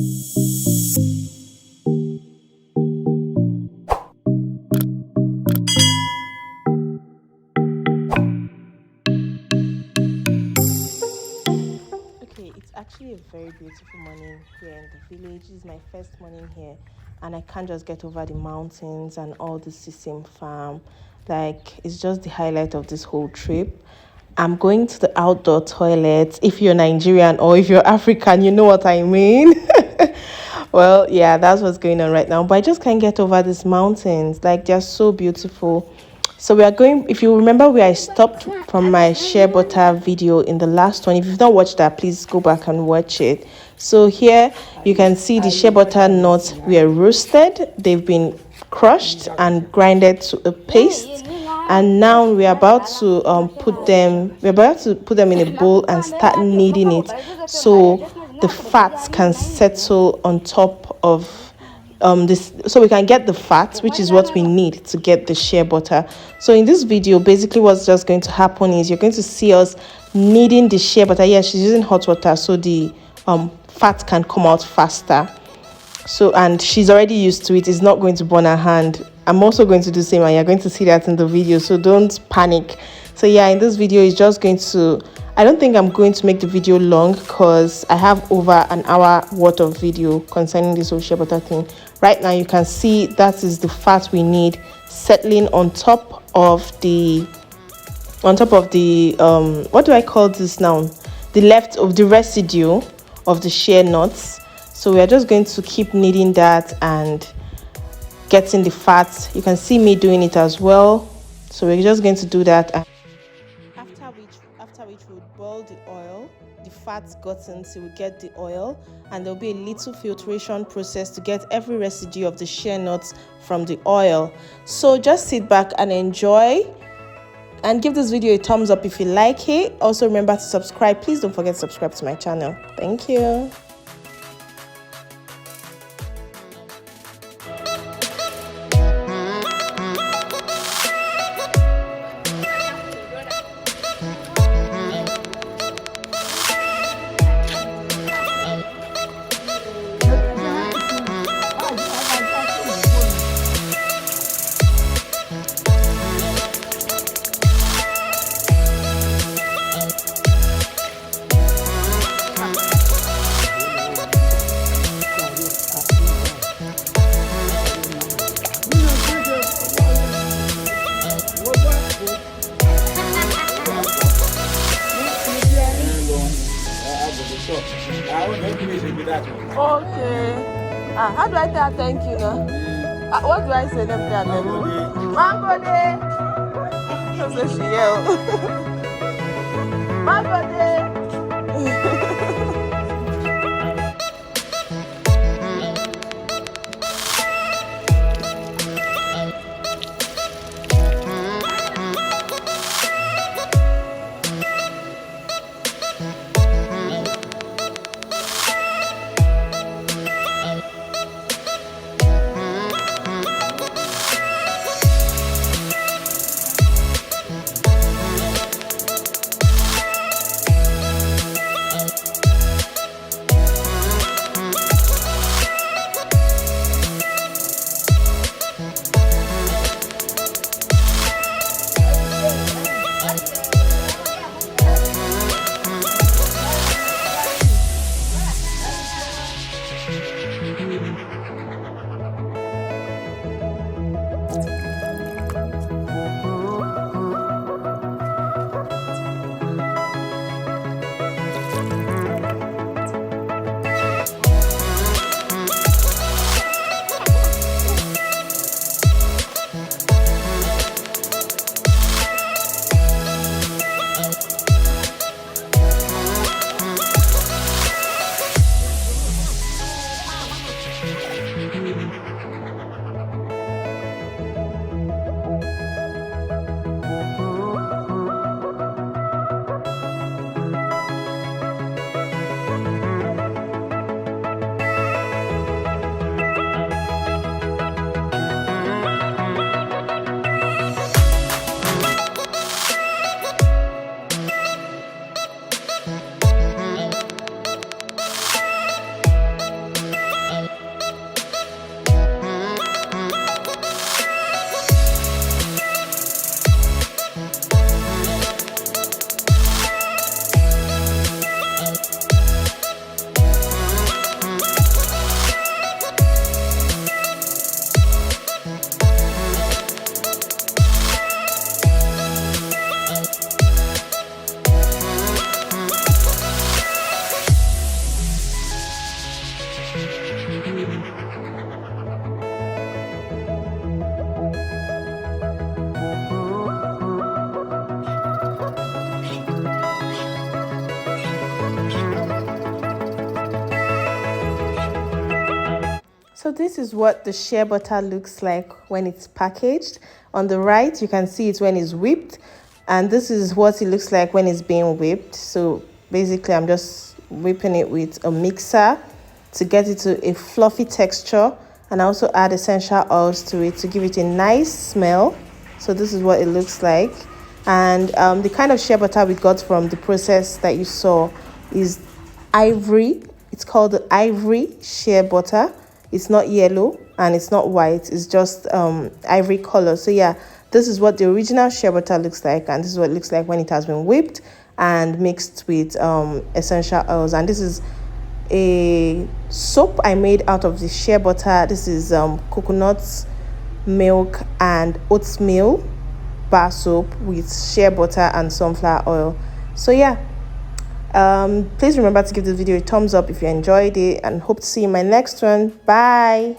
It's actually a very beautiful morning here in the village. This is my first morning here, and I can't just get over the mountains and all the sesame farm. Like, it's just the highlight of this whole trip. I'm going to the outdoor toilet. If you're Nigerian or if you're African, you know what I mean. Well, yeah, that's what's going on right now. But I just can't get over these mountains. Like, they're so beautiful. So we are going, if you remember where I stopped from my shea butter video in the last one, if you've not watched that, please go back and watch it. So here you can see the shea butter nuts were roasted. They've been crushed and grinded to a paste. And now we're about to put them in a bowl and start kneading it so the fats can settle on top of this, so we can get the fat, which is what we need to get the shea butter. So in this video, basically what's just going to happen is you're going to see us kneading the shea butter. Yeah, she's using hot water so the fat can come out faster. So, and she's already used to it. It's not going to burn her hand. I'm also going to do the same, and you're going to see that in the video, so don't panic. So yeah, in this video is just going to, I don't think I'm going to make the video long because I have over an hour worth of video concerning this whole shea butter thing. Right now you can see that is the fat we need settling on top of the what do I call this now, the left of the residue of the shea nuts. So we are just going to keep kneading that and getting the fat. You can see me doing it as well. So we're just going to do that. After which we'll boil the oil. The fat's gotten till we get the oil, and there'll be a little filtration process to get every residue of the shea nuts from the oil. So just sit back and enjoy, and give this video a thumbs up if you like it. Also remember to subscribe. Please don't forget to subscribe to my channel. Thank you. Okay. How do I tell thank you now? What do I say? Let me tell them. Mango day. So she yell. Mango day. So this is what the shea butter looks like when it's packaged. On the right, you can see it when it's whipped, and this is what it looks like when it's being whipped. So basically, I'm just whipping it with a mixer to get it to a fluffy texture, and I also add essential oils to it to give it a nice smell. So this is what it looks like. And the kind of shea butter we got from the process that you saw is ivory. It's called the ivory shea butter. It's not yellow and it's not white, it's just ivory color. So yeah, this is what the original shea butter looks like, and this is what it looks like when it has been whipped and mixed with essential oils. And this is a soap I made out of the shea butter. This is coconut milk and oatmeal bar soap with shea butter and sunflower oil. So yeah, please remember to give this video a thumbs up if you enjoyed it, and hope to see you in my next one. Bye.